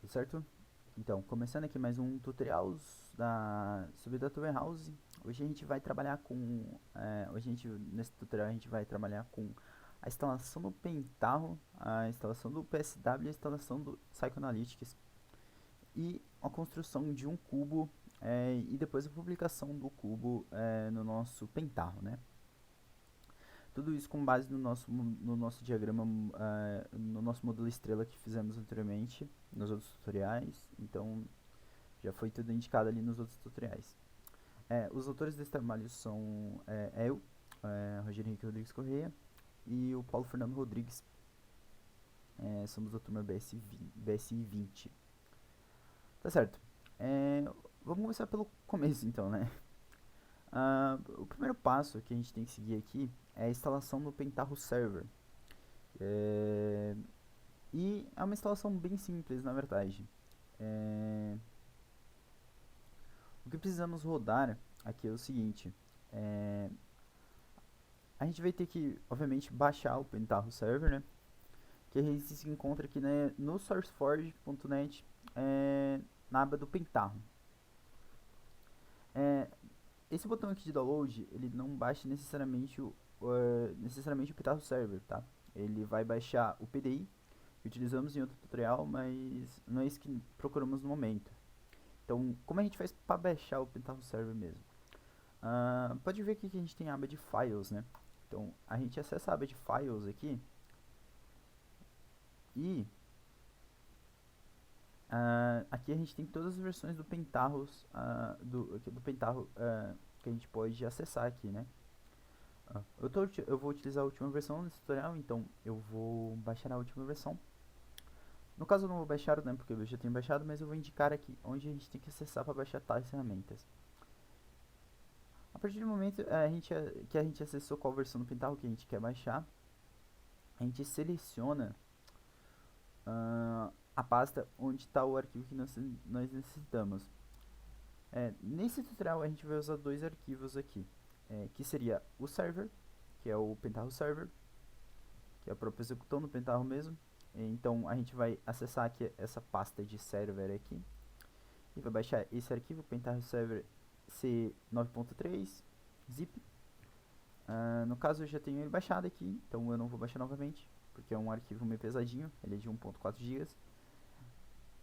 certo? Então, começando aqui mais um tutorial sobre Data Warehouse. Hoje a gente vai trabalhar com, nesse tutorial a gente vai trabalhar com a instalação do Pentaho, a instalação do PSW, a instalação do Psychoanalytics e a construção de um cubo e depois a publicação do cubo no nosso Pentaho, né? Tudo isso com base no nosso diagrama, no nosso modelo estrela que fizemos anteriormente, nos outros tutoriais. Então, já foi tudo indicado ali nos outros tutoriais. Os autores desse trabalho são eu, Rogério Henrique Rodrigues Correia, e o Paulo Fernando Rodrigues. Somos da turma BSI 20. Tá certo. Vamos começar pelo começo, então, né? O primeiro passo que a gente tem que seguir aqui é a instalação do Pentaho Server. E é uma instalação bem simples, na verdade. O que precisamos rodar aqui é o seguinte. A gente vai ter que, obviamente, baixar o Pentaho Server, né? Que a gente se encontra aqui, né, no sourceforge.net, na aba do Pentaho. Esse botão aqui de download, ele não baixa necessariamente o Pentaho Server, tá? Ele vai baixar o PDI, que utilizamos em outro tutorial, mas não é isso que procuramos no momento. Então, como a gente faz para baixar o Pentaho Server mesmo? Pode ver aqui que a gente tem a aba de Files, né? Então, a gente acessa a aba de Files aqui e aqui a gente tem todas as versões do Pentaho, que a gente pode acessar aqui, né? Eu vou utilizar a última versão nesse tutorial, então eu vou baixar a última versão. No caso eu não vou baixar, né, porque eu já tenho baixado, mas eu vou indicar aqui onde a gente tem que acessar para baixar tais ferramentas. A partir do momento que a gente acessou qual versão do Pentaho que a gente quer baixar, a gente seleciona a pasta onde está o arquivo que nós necessitamos. Nesse tutorial a gente vai usar dois arquivos aqui, que seria o server, que é o Pentaho Server, que é a própria execução do Pentaho mesmo. Então a gente vai acessar aqui essa pasta de server aqui e vai baixar esse arquivo, Pentaho Server C9.3 zip. No caso eu já tenho ele baixado aqui, então eu não vou baixar novamente, porque é um arquivo meio pesadinho, ele é de 1.4 GB.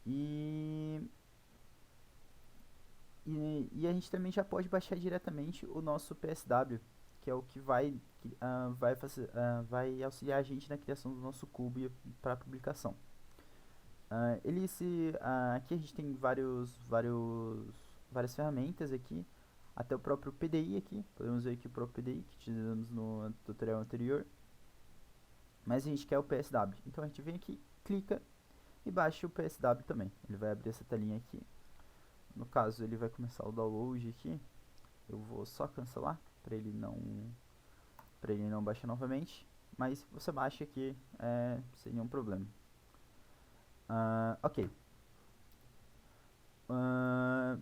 E a gente também já pode baixar diretamente o nosso PSW, que é o que vai auxiliar a gente na criação do nosso cubo para publicação. Aqui a gente tem várias ferramentas aqui, até o próprio PDI aqui, podemos ver aqui o próprio PDI que utilizamos no tutorial anterior, mas a gente quer o PSW, então a gente vem aqui, clica e baixa o PSW também. Ele vai abrir essa telinha aqui. No caso ele vai começar o download aqui, eu vou só cancelar para ele não baixar novamente, mas você baixa aqui sem nenhum problema. Ok.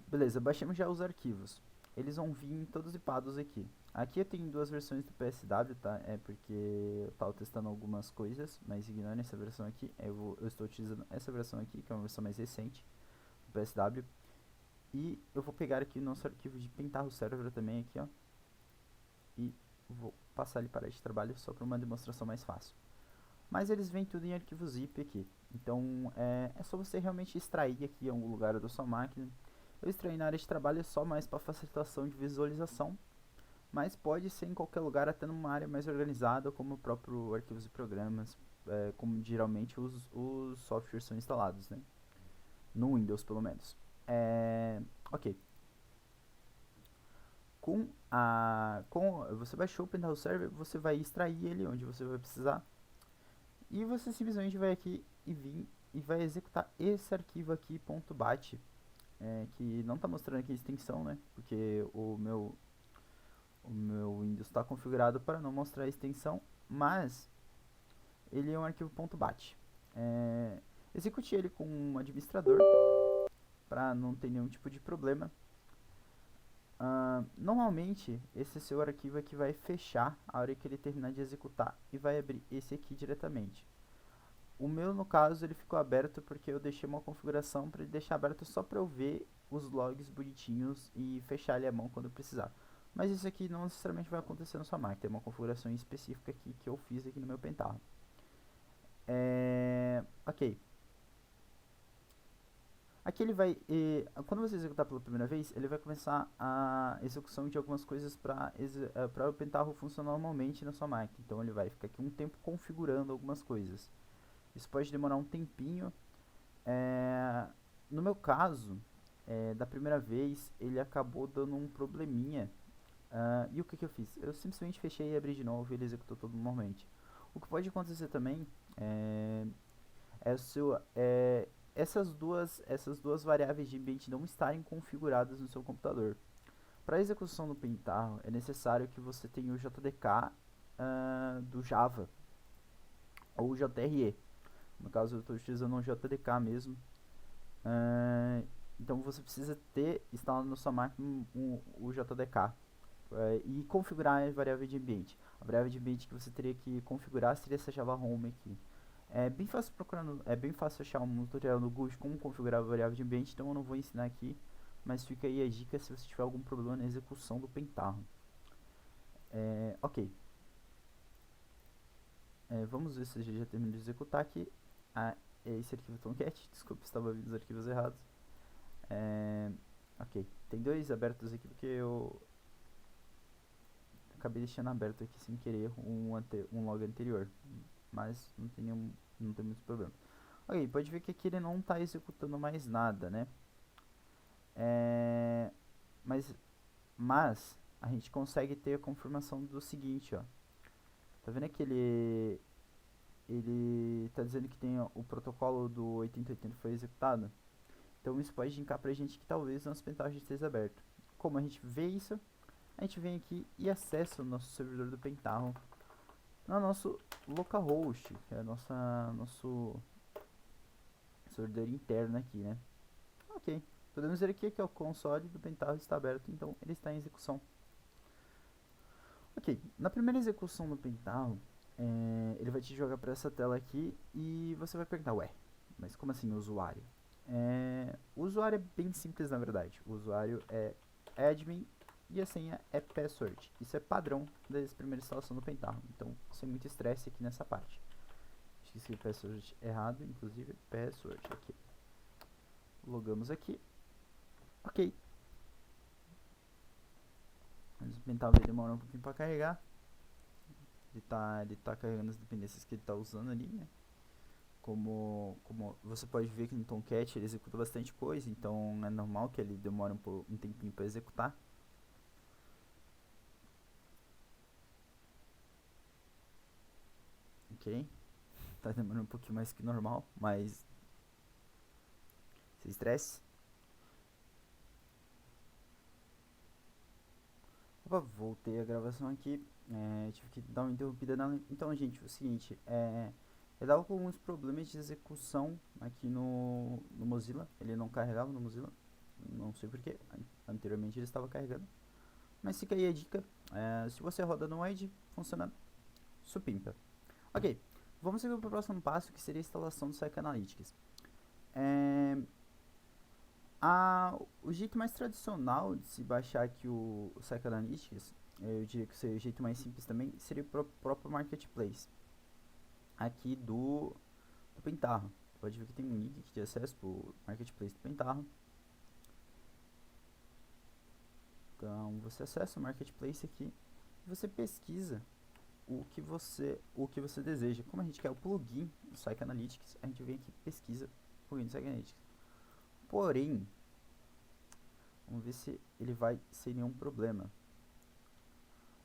Beleza, baixamos já os arquivos. Eles vão vir todos zipados aqui. Aqui eu tenho duas versões do PSW, tá? É porque eu estava testando algumas coisas, mas ignorem essa versão aqui. Eu estou utilizando essa versão aqui, que é uma versão mais recente do PSW. E eu vou pegar aqui o nosso arquivo de Pentaho Server também aqui, ó. E vou passar ele para este trabalho só para uma demonstração mais fácil. Mas eles vêm tudo em arquivo zip aqui. Então é só você realmente extrair aqui em algum lugar da sua máquina. Eu extraí na área de trabalho só mais para facilitação de visualização, mas pode ser em qualquer lugar, até numa área mais organizada, como o próprio arquivos e programas, como geralmente os softwares são instalados, né? No Windows pelo menos. Ok. Você baixou o Pentaho Server, você vai extrair ele onde você vai precisar. E você simplesmente vai aqui e vai executar esse arquivo aqui, .bat, que não está mostrando aqui a extensão, né? Porque o meu Windows está configurado para não mostrar a extensão, mas ele é um arquivo .bat. Execute ele com um administrador para não ter nenhum tipo de problema. Normalmente esse seu arquivo aqui vai fechar a hora que ele terminar de executar e vai abrir esse aqui diretamente. O meu, no caso, ele ficou aberto porque eu deixei uma configuração para ele deixar aberto só para eu ver os logs bonitinhos e fechar ele à mão quando eu precisar. Mas isso aqui não necessariamente vai acontecer na sua máquina, tem uma configuração específica aqui que eu fiz aqui no meu Pentaho. Ok. Aqui ele vai, quando você executar pela primeira vez, ele vai começar a execução de algumas coisas para o Pentaho funcionar normalmente na sua máquina. Então ele vai ficar aqui um tempo configurando algumas coisas. Isso pode demorar um tempinho. É, no meu caso, da primeira vez, ele acabou dando um probleminha. E o que, que eu fiz? Eu simplesmente fechei e abri de novo e ele executou tudo normalmente. O que pode acontecer também é, essas duas variáveis de ambiente não estarem configuradas no seu computador. Para a execução do Pentaho, é necessário que você tenha o JDK do Java ou o JRE. No caso, eu estou utilizando um JDK mesmo. Então você precisa ter instalado na sua máquina o JDK e configurar a variável de ambiente. A variável de ambiente que você teria que configurar seria essa Java Home aqui. É bem fácil achar um tutorial no Google de como configurar a variável de ambiente, então eu não vou ensinar aqui, mas fica aí a dica se você tiver algum problema na execução do Pentaho. Ok, vamos ver se já terminou de executar aqui. É esse arquivo Tomcat, desculpa, estava vendo os arquivos errados. Ok, tem dois abertos aqui porque eu acabei deixando aberto aqui sem querer um log anterior, mas não tem muito problema. Ok, pode ver que aqui ele não está executando mais nada, né? É, mas, mas a gente consegue ter a confirmação do seguinte, ó. Tá vendo que ele tá dizendo que tem o protocolo do 8080 foi executado? Então isso pode indicar pra gente que talvez o nosso Pentaho esteja aberto. Como a gente vê isso? A gente vem aqui e acessa o nosso servidor do Pentaho no nosso localhost, que é nosso servidor interno aqui, né? Ok, podemos ver aqui que o console do Pentaho está aberto, então ele está em execução. Ok, na primeira execução do Pentaho, ele vai te jogar para essa tela aqui e você vai perguntar, ué, mas como assim usuário? O usuário é bem simples na verdade, o usuário é admin e a senha é password. Isso é padrão da primeira instalação do Pentaho, então sem muito estresse aqui nessa parte. Esqueci o password errado, inclusive password aqui. Logamos aqui. Ok. Mas o Pentaho vai demorar um pouquinho para carregar. Ele tá carregando as dependências que ele está usando ali, né? Como você pode ver que no Tomcat ele executa bastante coisa, então é normal que ele demore um tempinho para executar. Ok, tá demorando um pouquinho mais que normal, mas sem estresse. Opa, voltei a gravação aqui, tive que dar uma interrompida nela. Então, gente, o seguinte, eu dava com alguns problemas de execução aqui no Mozilla, ele não carregava no Mozilla, não sei porquê, anteriormente ele estava carregando. Mas fica aí a dica, se você roda no Edge, funciona supimpa. Ok, vamos seguir para o próximo passo, que seria a instalação do Psychoanalytics. O jeito mais tradicional de se baixar aqui o Psychoanalytics, eu diria que seria o jeito mais simples também, seria o próprio Marketplace, aqui do Pentaho. Pode ver que tem um link aqui de acesso para o Marketplace do Pentaho. Então você acessa o Marketplace aqui e você pesquisa o que você deseja. Como a gente quer o plugin do Psychoanalytics, a gente vem aqui e pesquisa o plugin do Psychoanalytics. Porém, vamos ver se ele vai sem nenhum problema.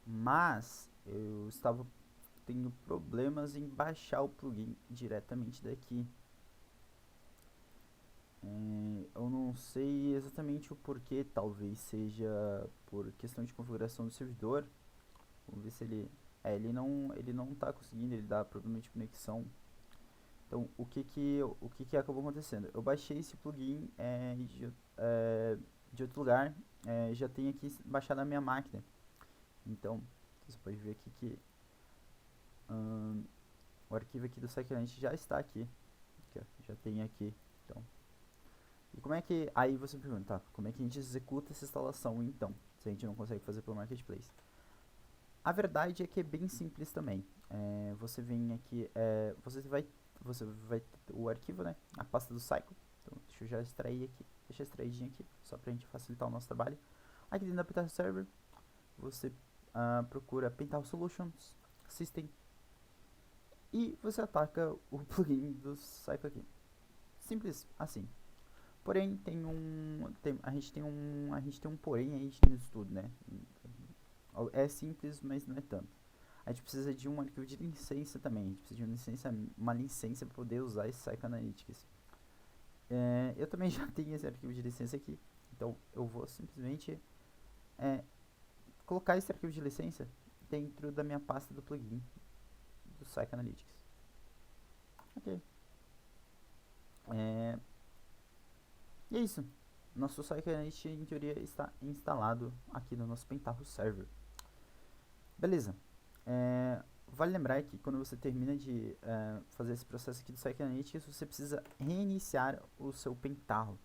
Mas eu estava tendo problemas em baixar o plugin diretamente daqui. Eu não sei exatamente o porquê, talvez seja por questão de configuração do servidor. Vamos ver se ele... ele não está conseguindo, ele dá problema de conexão. Então, o que acabou acontecendo? Eu baixei esse plugin de outro lugar, já tem aqui baixado na minha máquina. Então, você pode ver aqui que O arquivo aqui do Cyclenalytics já está aqui. Aqui, ó, já tem aqui. Então, e como é que... Aí você me pergunta, tá, como é que a gente executa essa instalação, então? Se a gente não consegue fazer pelo Marketplace. A verdade é que é bem simples também. Você vem aqui... você vai ter o arquivo, né? A pasta do Cycle. Então, deixa eu já extrair aqui. Deixa extraidinho aqui, só pra gente facilitar o nosso trabalho. Aqui dentro da Penthouse Server, você procura Penthouse Solutions, System, e você ataca o plugin do Cycle aqui. Simples assim. Porém, a gente tem um porém aí nisso tudo, né? É simples, mas não é tanto. A gente precisa de um arquivo de licença também. A gente precisa de uma licença para poder usar esse Cycle Analytics. Eu também já tenho esse arquivo de licença aqui. Então, eu vou simplesmente colocar esse arquivo de licença dentro da minha pasta do plugin do Cycle Analytics. Ok. E é isso. Nosso Cycle Analytics, em teoria, está instalado aqui no nosso Penthouse Server. Beleza. Vale lembrar que quando você termina de fazer esse processo aqui do Cycle Analytics, você precisa reiniciar o seu Penthouse,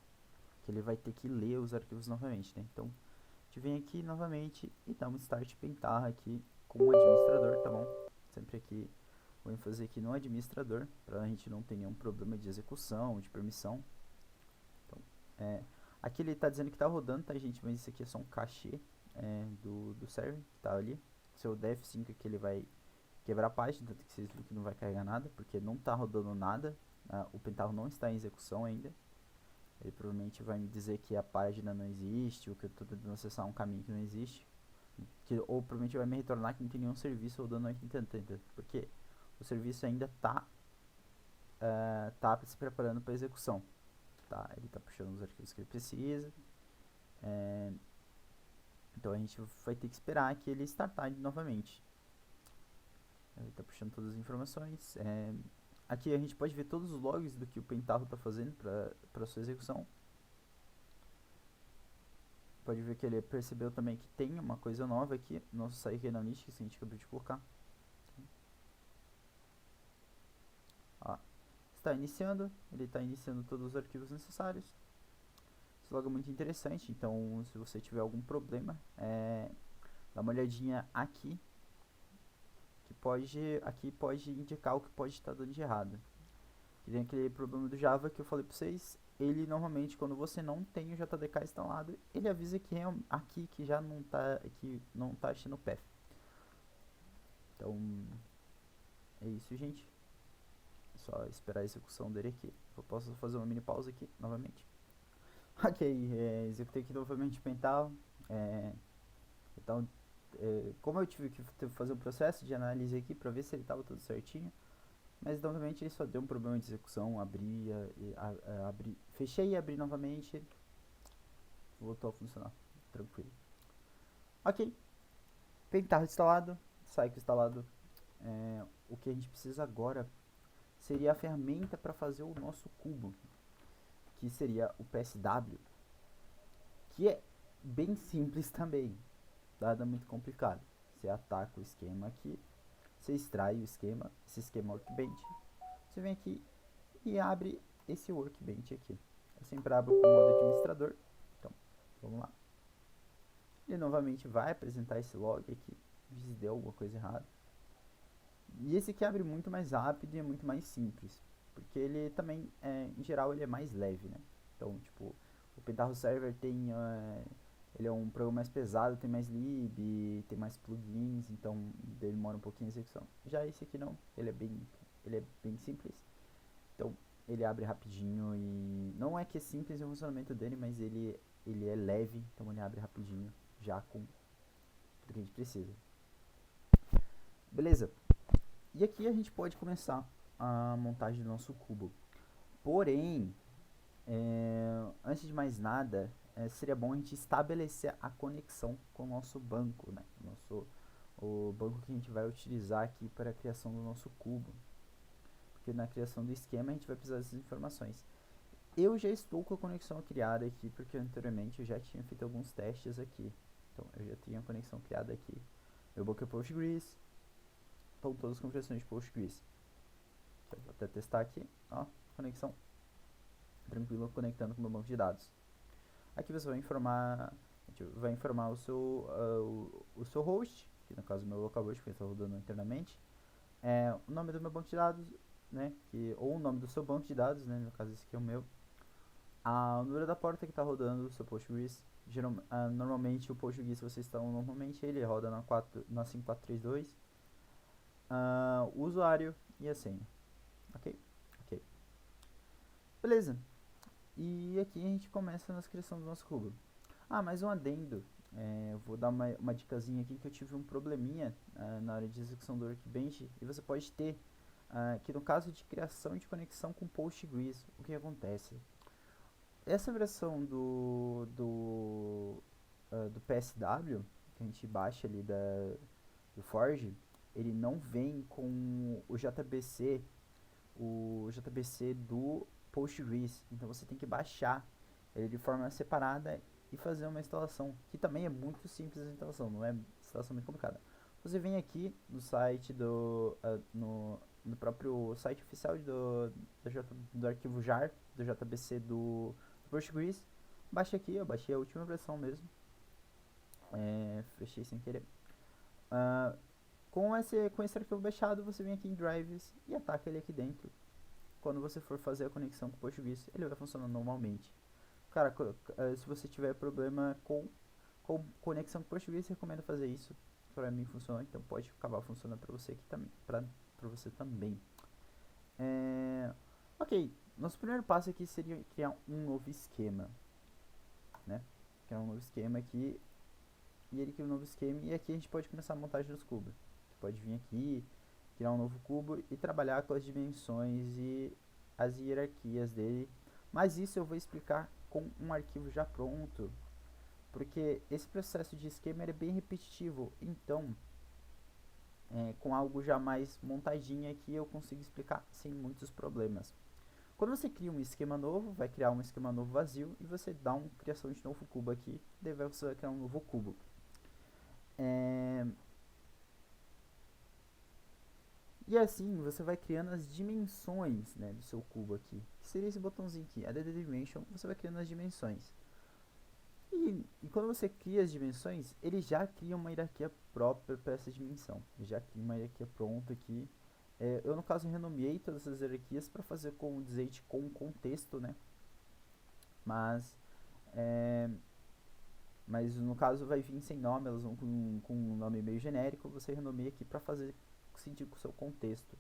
que ele vai ter que ler os arquivos novamente, né? Então, a gente vem aqui novamente e dá um Start Penthouse aqui com o administrador, tá bom? Sempre aqui, vou ênfase aqui no administrador, para a gente não ter nenhum problema de execução, de permissão. Então, aqui ele está dizendo que está rodando, tá, gente? Mas isso aqui é só um cachê do server que está ali. Seu def5 aqui ele vai quebrar a página, tanto que vocês viram que não vai carregar nada, porque não está rodando nada. O Penthouse não está em execução ainda. Ele provavelmente vai me dizer que a página não existe, ou que eu estou tentando acessar um caminho que não existe. Ou provavelmente vai me retornar que não tem nenhum serviço rodando aqui tentando, porque o serviço ainda está se preparando para execução. Tá? Ele está puxando os arquivos que ele precisa. Então a gente vai ter que esperar que ele startar novamente. Ele está puxando todas as informações. Aqui a gente pode ver todos os logs do que o Penthouse está fazendo para sua execução. Pode ver que ele percebeu também que tem uma coisa nova aqui no nosso Cycle Analytics que a gente acabou de colocar. Ó, está iniciando, ele está iniciando todos os arquivos necessários. Esse log é muito interessante, então se você tiver algum problema, dá uma olhadinha aqui, aqui pode indicar o que pode estar dando de errado. Que tem aquele problema do Java que eu falei para vocês, ele normalmente quando você não tem o JDK instalado, ele avisa que aqui que já não está achando o path. Então é isso, gente. É só esperar a execução dele aqui. Eu posso fazer uma mini pausa aqui novamente. Ok, executei aqui novamente o Penthouse. Então, como eu tive que fazer um processo de análise aqui para ver se ele estava tudo certinho, mas novamente ele só deu um problema de execução, fechei e abri novamente, voltou a funcionar, tranquilo. Ok, Penthouse instalado, Cycle instalado. O que a gente precisa agora seria a ferramenta para fazer o nosso cubo, que seria o PSW, que é bem simples também, nada muito complicado. Você ataca o esquema aqui, você extrai o esquema, esse esquema workbench, você vem aqui e abre esse workbench aqui. Eu sempre abro com o modo administrador, então vamos lá. Ele novamente vai apresentar esse log aqui, se deu alguma coisa errada. E esse aqui abre muito mais rápido e é muito mais simples, porque ele também, em geral, ele é mais leve, né? Então, tipo, o Penthouse Server ele é um programa mais pesado, tem mais lib, tem mais plugins, então demora um pouquinho a execução. Já esse aqui não, ele é bem simples, então ele abre rapidinho e não é que é simples o funcionamento dele, mas ele é leve, então ele abre rapidinho, já com tudo que a gente precisa. Beleza. E aqui a gente pode começar a montagem do nosso cubo. Porém, antes de mais nada, seria bom a gente estabelecer a conexão com o nosso banco, né? O banco que a gente vai utilizar aqui para a criação do nosso cubo. Porque na criação do esquema a gente vai precisar dessas informações. Eu já estou com a conexão criada aqui, porque anteriormente eu já tinha feito alguns testes aqui. Então eu já tinha a conexão criada aqui. Meu banco é Postgres. Estão todas as configurações de Postgres. Vou até testar aqui, ó, conexão tranquilo, conectando com o meu banco de dados. Aqui você vai informar, a gente vai informar o seu host, que no caso é o meu localhost, que está rodando internamente, o nome do meu banco de dados, né, ou o nome do seu banco de dados, né, no caso esse aqui é o meu, o número da porta que está rodando o seu Postgres. Normalmente o Postgres, se vocês estão normalmente, ele roda na 5432, o usuário e a senha, ok? Ok, beleza. E aqui a gente começa na criação do nosso cubo. Mais um adendo. Eu vou dar uma dicasinha aqui que eu tive um probleminha na hora de execução do Workbench. E você pode ter que no caso de criação de conexão com Postgres, o que acontece? Essa versão do PSW, que a gente baixa ali do Forge, ele não vem com o JBC do Postgres. Então você tem que baixar ele de forma separada e fazer uma instalação, que também é muito simples a instalação, não é instalação muito complicada. Você vem aqui no site no próprio site oficial do arquivo jar do JBC do Postgres, baixa aqui, eu baixei a última versão mesmo, fechei sem querer. Com esse arquivo baixado, você vem aqui em Drives e ataca ele aqui dentro. Quando você for fazer a conexão com o Postgres, ele vai funcionar normalmente. Cara, se você tiver problema com conexão com o Postgres, recomendo fazer isso. Pra mim funciona, então pode acabar funcionando pra você aqui também. Pra você também. Ok, nosso primeiro passo aqui seria criar um novo esquema, né? Criar um novo esquema aqui. E ele cria um novo esquema e aqui a gente pode começar a montagem dos cubos. Você pode vir aqui, criar um novo cubo e trabalhar com as dimensões e as hierarquias dele. Mas isso eu vou explicar com um arquivo já pronto, porque esse processo de esquema é bem repetitivo. Então, com algo já mais montadinho aqui eu consigo explicar sem muitos problemas. Quando você cria um esquema novo, vai criar um esquema novo vazio e você dá uma criação de novo cubo aqui, daí você vai criar um novo cubo. E assim você vai criando as dimensões, né, do seu cubo aqui. Que seria esse botãozinho aqui, Add Dimension, você vai criando as dimensões. E quando você cria as dimensões, ele já cria uma hierarquia própria para essa dimensão. Ele já cria uma hierarquia pronta aqui. Eu no caso renomeei todas as hierarquias para fazer com com contexto, né? Mas no caso vai vir sem nome, elas vão com um nome meio genérico, você renomeia aqui para fazer sentido com o seu contexto.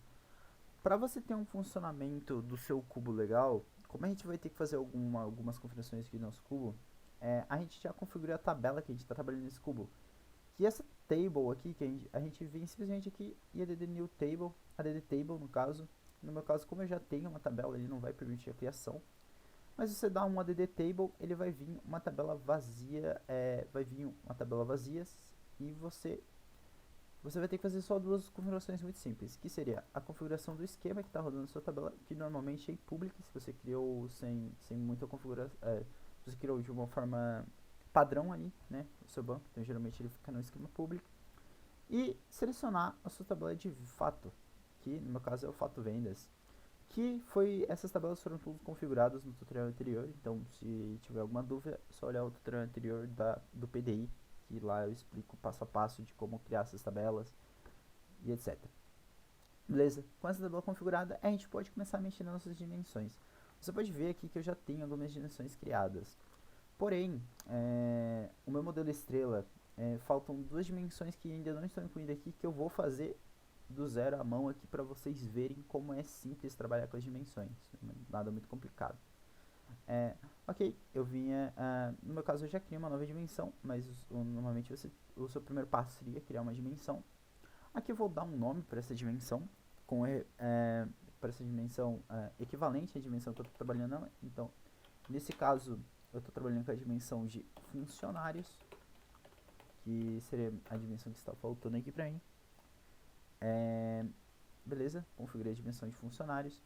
Para você ter um funcionamento do seu cubo legal, como a gente vai ter que fazer algumas configurações aqui no nosso cubo, a gente já configura a tabela que a gente está trabalhando nesse cubo. Que essa table aqui, que a gente vem simplesmente aqui e add new table, add table no caso. No meu caso, como eu já tenho uma tabela, ele não vai permitir a criação. Mas se você dá um add table, ele vai vir uma tabela vazia, vai vir uma tabela vazia e você vai ter que fazer só duas configurações muito simples, que seria a configuração do esquema que está rodando na sua tabela, que normalmente é pública, se você criou sem muita configuração, se você criou de uma forma padrão ali, né, o seu banco, então geralmente ele fica no esquema público, e selecionar a sua tabela de fato, que no meu caso é o fato vendas, essas tabelas foram todas configuradas no tutorial anterior, então se tiver alguma dúvida, é só olhar o tutorial anterior do PDI, que lá eu explico passo a passo de como criar essas tabelas e etc. Beleza? Com essa tabela configurada, a gente pode começar a mexer nas nossas dimensões. Você pode ver aqui que eu já tenho algumas dimensões criadas. Porém, o meu modelo estrela, faltam duas dimensões que ainda não estão incluídas aqui, que eu vou fazer do zero à mão aqui para vocês verem como é simples trabalhar com as dimensões. Nada muito complicado. Ok, eu vinha, no meu caso eu já criei uma nova dimensão, mas normalmente o seu primeiro passo seria criar uma dimensão. Aqui eu vou dar um nome para essa dimensão, para essa dimensão equivalente à dimensão que eu estou trabalhando. Então, nesse caso, eu estou trabalhando com a dimensão de funcionários, que seria a dimensão que está faltando aqui para mim. Beleza, configurei a dimensão de funcionários.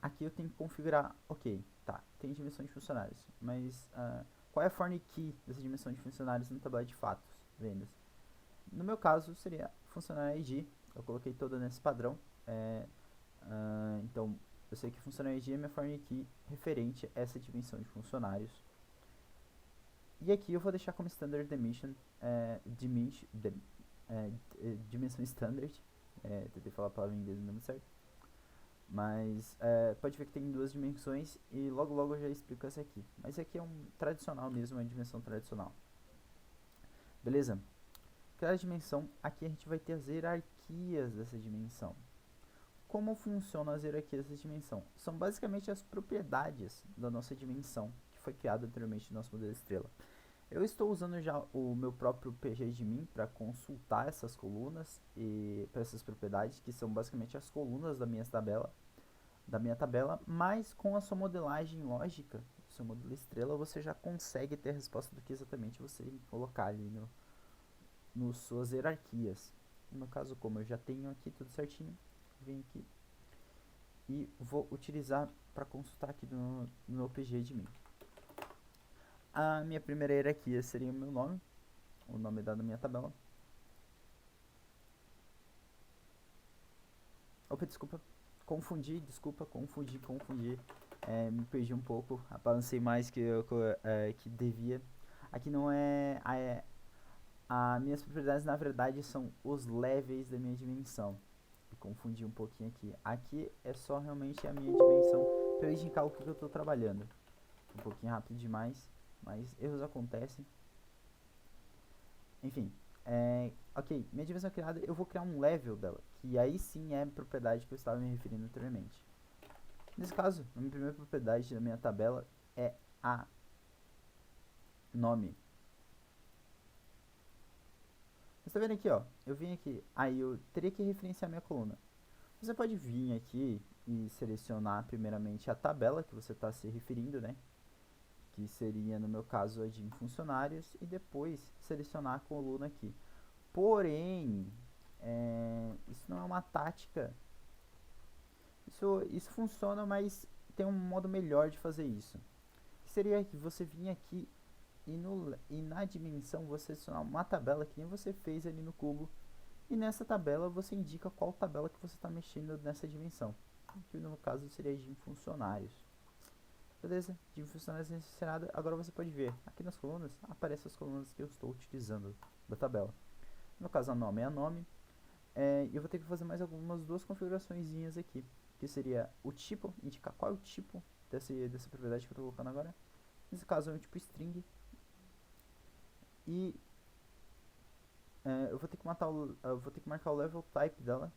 Aqui eu tenho que configurar, ok, tá, tem dimensão de funcionários, mas qual é a foreign key dessa dimensão de funcionários na tabela de fatos, vendas? No meu caso seria funcionário ID, eu coloquei toda nesse padrão, Então, eu sei que funcionalidade é minha forma aqui referente a essa dimensão de funcionários. E aqui eu vou deixar como standard dimension, dimensão standard. Tentei falar a palavra em inglês não deu muito certo. Mas pode ver que tem duas dimensões e logo logo eu já explico essa aqui. Mas aqui é um tradicional mesmo, uma dimensão tradicional. Beleza? Cada dimensão, aqui a gente vai ter as hierarquias dessa dimensão. Como funcionam as hierarquias dessa dimensão? São basicamente as propriedades da nossa dimensão, que foi criada anteriormente no nosso modelo estrela. Eu estou usando já o meu próprio PGAdmin para consultar essas colunas e para essas propriedades, que são basicamente as colunas da minha tabela, mas com a sua modelagem lógica, o seu modelo estrela, você já consegue ter a resposta do que exatamente você colocar ali nos suas hierarquias. No meu caso, como eu já tenho aqui tudo certinho, venho aqui e vou utilizar para consultar aqui no meu PGAdmin. A minha primeira hierarquia seria o meu nome, o nome dado na minha tabela. Opa, desculpa, confundi. Me perdi um pouco, balancei mais que devia. Aqui não as minhas propriedades na verdade são os levels da minha dimensão. Me confundi um pouquinho aqui. Aqui é só realmente a minha dimensão para eu indicar o que eu estou trabalhando. Um pouquinho rápido demais, mas erros acontecem. Enfim, ok, minha dimensão criada, eu vou criar um level dela, que aí sim é a propriedade que eu estava me referindo anteriormente. Nesse caso, a minha primeira propriedade da minha tabela é a nome. Você está vendo aqui, ó, eu vim aqui, aí eu teria que referenciar minha coluna. Você pode vir aqui e selecionar primeiramente a tabela que você está se referindo, né? Que seria, no meu caso, a de funcionários, e depois selecionar a coluna aqui. Porém, isso não é uma tática. Isso funciona, mas tem um modo melhor de fazer isso. Que seria que você vinha aqui e na dimensão você adicionar uma tabela que nem você fez ali no cubo. E nessa tabela você indica qual tabela que você está mexendo nessa dimensão. Que no caso seria de funcionários. Beleza? De funcionários selecionada. Agora você pode ver aqui nas colunas, aparecem as colunas que eu estou utilizando da tabela. No caso, a nome é a nome. E eu vou ter que fazer mais algumas duas configurações aqui. Que seria o tipo, indicar qual é o tipo dessa propriedade que eu estou colocando agora. Nesse caso é um tipo string. E eu vou ter que marcar o level type dela,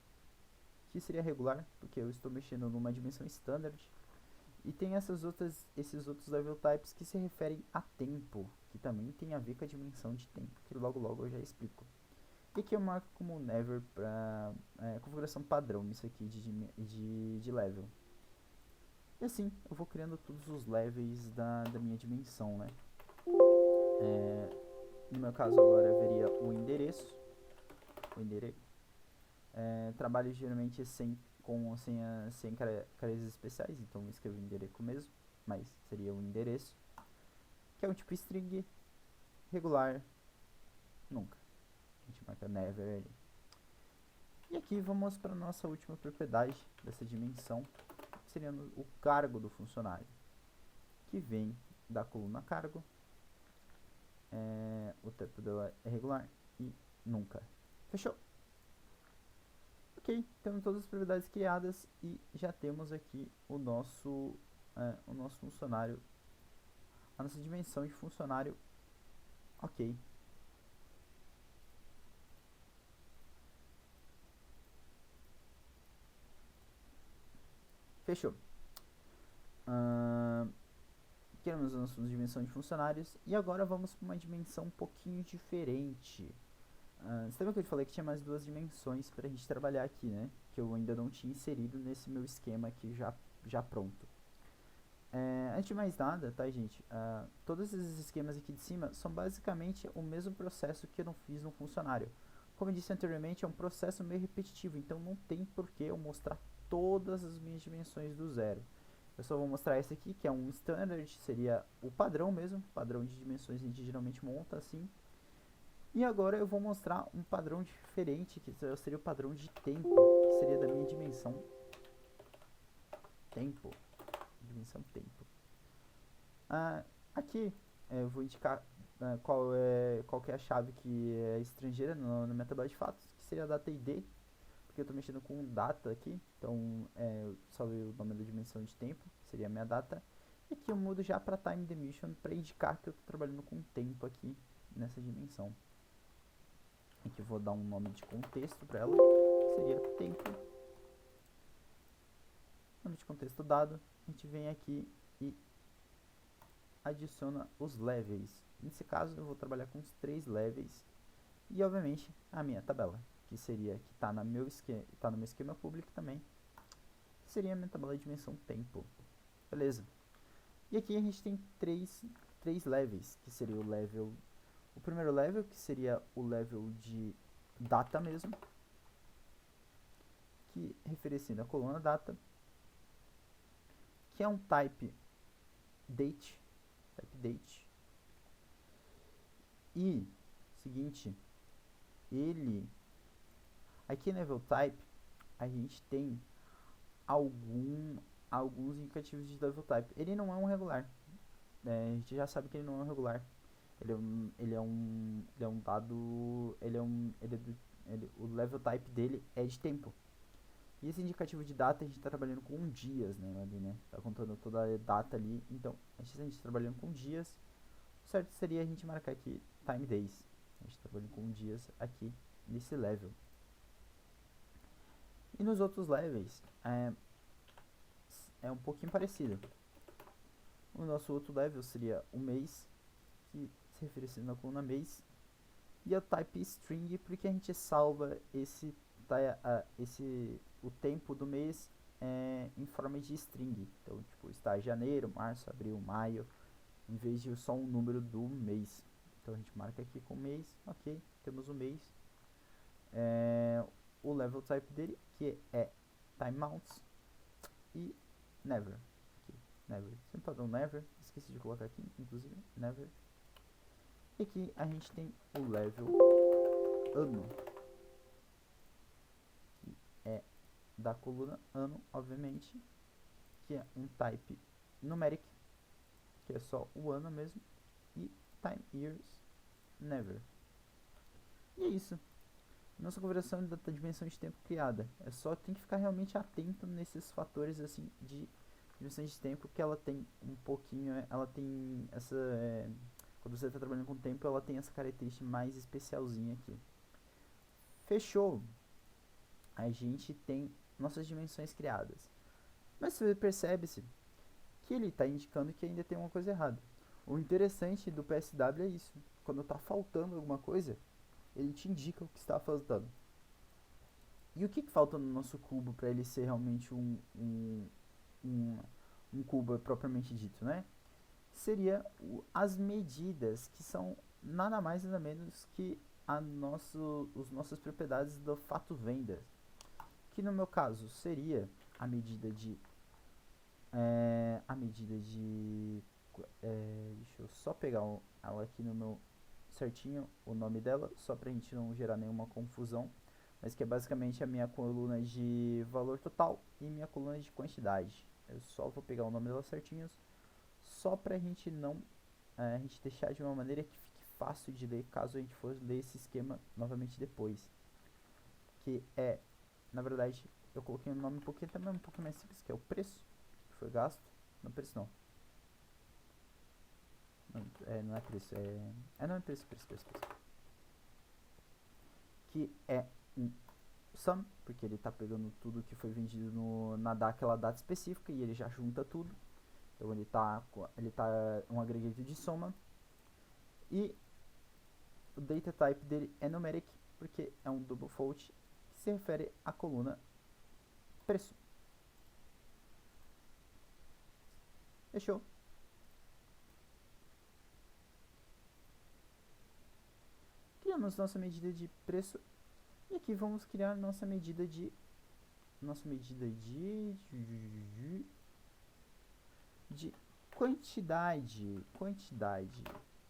que seria regular, porque eu estou mexendo numa dimensão standard. E tem esses outros level types que se referem a tempo, que também tem a ver com a dimensão de tempo, que logo logo eu já explico. E aqui eu marco como never para configuração padrão, isso aqui de level. E assim eu vou criando todos os levels da minha dimensão, né? No meu caso agora veria o endereço. Trabalho geralmente sem caracteres especiais, então eu escrevo endereço mesmo, mas seria o endereço, que é um tipo string regular, nunca. A gente marca never ali. E aqui vamos para a nossa última propriedade dessa dimensão, que seria o cargo do funcionário, que vem da coluna cargo. O tempo dela é regular e nunca. Fechou? Ok, temos todas as propriedades criadas e já temos aqui o nosso funcionário, a nossa dimensão de funcionário. Ok. Fechou. Criamos a nossa dimensão de funcionários e agora vamos para uma dimensão um pouquinho diferente. Você lembra que eu te falei que tinha mais duas dimensões para a gente trabalhar aqui, né? Que eu ainda não tinha inserido nesse meu esquema aqui já pronto. Antes de mais nada, tá, gente? Todos esses esquemas aqui de cima são basicamente o mesmo processo que eu não fiz no funcionário. Como eu disse anteriormente, é um processo meio repetitivo, então não tem por que eu mostrar todas as minhas dimensões do zero. Eu só vou mostrar esse aqui, que é um standard, seria o padrão mesmo, padrão de dimensões a gente geralmente monta assim. E agora eu vou mostrar um padrão diferente, que seria o padrão de tempo, que seria da minha dimensão tempo. Dimensão tempo. Aqui eu vou indicar qual que é a chave que é estrangeira na minha tabela de fatos, que seria a data ID, porque eu estou mexendo com data aqui, então eu salvei o nome da dimensão de tempo, seria a minha data. E aqui eu mudo já para time dimension para indicar que eu estou trabalhando com tempo aqui nessa dimensão. Aqui eu vou dar um nome de contexto para ela, que seria tempo. Nome de contexto dado, a gente vem aqui e adiciona os levels. Nesse caso eu vou trabalhar com os 3 levels e obviamente a minha tabela, que seria que está no meu esquema público também, que seria a minha tabela de dimensão tempo. Beleza. E aqui a gente tem três levels, que seria o primeiro level, que seria o level de data mesmo, que referenciando a coluna data, que é um type date. E, seguinte, aqui no level type, a gente tem alguns indicativos de level type. Ele não é um regular, a gente já sabe que ele não é um regular. O level type dele é de tempo. E esse indicativo de data a gente está trabalhando com dias, né? Tá contando toda a data ali. Então, a gente está trabalhando com dias. O certo seria a gente marcar aqui time days. A gente está trabalhando com dias aqui nesse level. E nos outros levels é um pouquinho parecido. O nosso outro level seria o mês, que se refere na coluna mês. E o type string, porque a gente salva o tempo do mês em forma de string. Então, tipo, está janeiro, março, abril, maio, em vez de só um número do mês. Então a gente marca aqui com mês, ok, temos o mês. O level type dele, que é timeouts e never. Aqui, never. Sempre padrão never, esqueci de colocar aqui, inclusive, never. E aqui a gente tem o level ano, que é da coluna ano, obviamente, que é um type numeric, que é só o ano mesmo, e time years never. E é isso. Nossa conversão da dimensão de tempo criada. É só tem que ficar realmente atento nesses fatores assim de dimensão de tempo, que ela tem um pouquinho, ela tem essa quando você está trabalhando com tempo, ela tem essa característica mais especialzinha aqui. Fechou. A gente tem nossas dimensões criadas. Mas você percebe-se que ele está indicando que ainda tem uma coisa errada. O interessante do PSW é isso. Quando está faltando alguma coisa, ele te indica o que está faltando. E o que falta no nosso cubo para ele ser realmente um cubo propriamente dito, né? Seria as medidas, que são nada mais nada menos que os nossas propriedades do fato venda, que no meu caso seria a medida de deixa eu só pegar ela aqui no meu certinho, o nome dela, só pra gente não gerar nenhuma confusão, mas que é basicamente a minha coluna de valor total e minha coluna de quantidade. Eu só vou pegar o nome dela certinho, só pra gente não a gente deixar de uma maneira que fique fácil de ler, caso a gente for ler esse esquema novamente depois. Que é, na verdade, eu coloquei um nome um pouquinho mais simples, que é o preço que foi gasto. Não, preço não. Não é preço, não é preço. Que é um sum, porque ele está pegando tudo que foi vendido naquela data específica e ele já junta tudo. Então ele tá um agregado de soma. E o data type dele é numeric, porque é um double float que se refere à coluna preço. Fechou? Criamos nossa medida de preço e aqui vamos criar nossa medida de quantidade.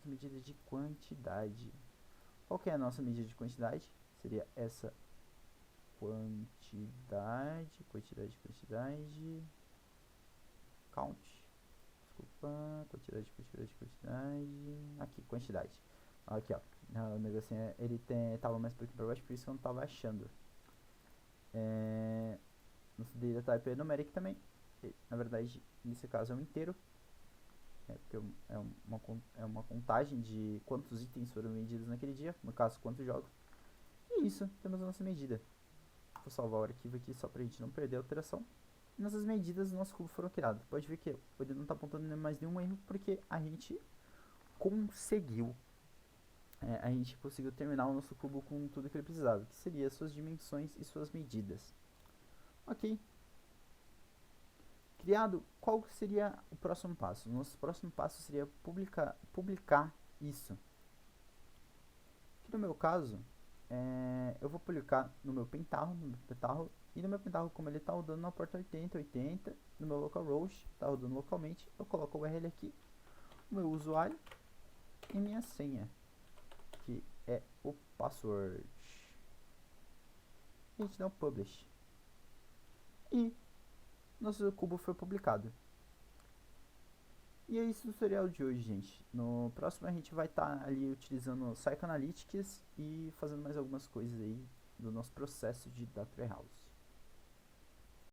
Medida de quantidade. Qual que é a nossa medida de quantidade? Seria essa quantidade, count, desculpa, quantidade, aqui, quantidade, aqui ó, o negocinho, ele tava mais um pouquinho pra baixo, por isso que eu não tava achando. Nosso data type é numeric também, na verdade, nesse caso é um inteiro, porque é uma contagem de quantos itens foram vendidos naquele dia, no caso, quantos jogos. E isso, temos a nossa medida. Vou salvar o arquivo aqui só pra gente não perder a alteração. E nossas medidas do nosso cubo foram criadas. Pode ver que ele não está apontando mais nenhum erro, porque a gente conseguiu. A gente conseguiu terminar o nosso cubo com tudo que ele precisava, que seria suas dimensões e suas medidas. Ok. Criado, qual seria o próximo passo? O nosso próximo passo seria publicar isso. Aqui no meu caso, eu vou publicar no meu pentarro, e no meu pentarro, como ele está rodando na porta 8080, no meu localhost, está rodando localmente, eu coloco o URL aqui, o meu usuário e minha senha, que é o password. E a gente dá um publish. E nosso cubo foi publicado. E é isso o tutorial de hoje, gente. No próximo a gente vai estar ali utilizando o Psychoanalytics e fazendo mais algumas coisas aí do nosso processo de Data Warehouse.